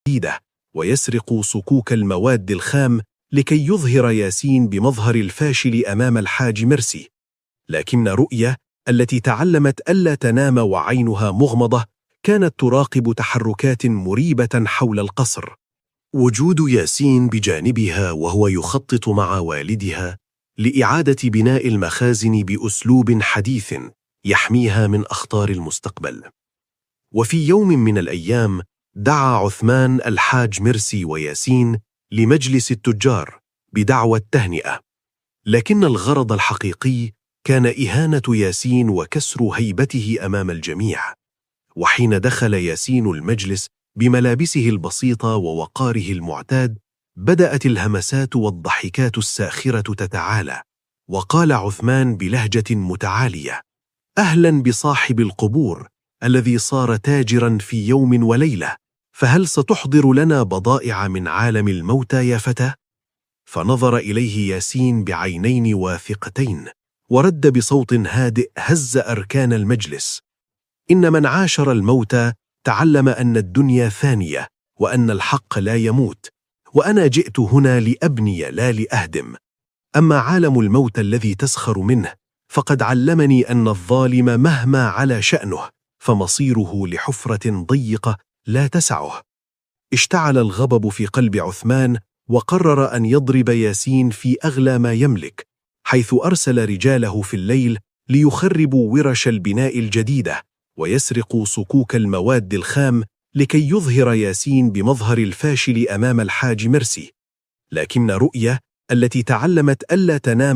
الجديدة ويسرق صكوك المواد الخام لكي يظهر ياسين بمظهر الفاشل أمام الحاج ميرسي. لكن رؤية التي تعلمت ألا تنام وعينها مغمضة كانت تراقب تحركات مريبة حول القصر. وجود ياسين بجانبها وهو يخطط مع والدها لإعادة بناء المخازن بأسلوب حديث يحميها من أخطار المستقبل. وفي يوم من الأيام دعا عثمان الحاج ميرسي وياسين لمجلس التجار بدعوى التهنئة، لكن الغرض الحقيقي كان إهانة ياسين وكسر هيبته أمام الجميع. وحين دخل ياسين المجلس بملابسه البسيطة ووقاره المعتاد، بدأت الهمسات والضحكات الساخرة تتعالى، وقال عثمان بلهجة متعالية: أهلا بصاحب القبور الذي صار تاجرا في يوم وليلة، فهل ستحضر لنا بضائع من عالم الموتى يا فتى؟ فنظر إليه ياسين بعينين واثقتين ورد بصوت هادئ هز أركان المجلس: إن من عاشر الموتى تعلم أن الدنيا ثانية وأن الحق لا يموت، وأنا جئت هنا لأبني لا لأهدم. أما عالم الموتى الذي تسخر منه فقد علمني أن الظالم مهما علا شأنه فمصيره لحفرة ضيقة لا تسعه. اشتعل الغضب في قلب عثمان وقرر أن يضرب ياسين في أغلى ما يملك، حيث أرسل رجاله في الليل ليخربوا ورش البناء الجديدة ويسرقوا صكوك المواد الخام لكي يظهر ياسين بمظهر الفاشل أمام الحاج ميرسي. لكن رؤية التي تعلمت ألا تنام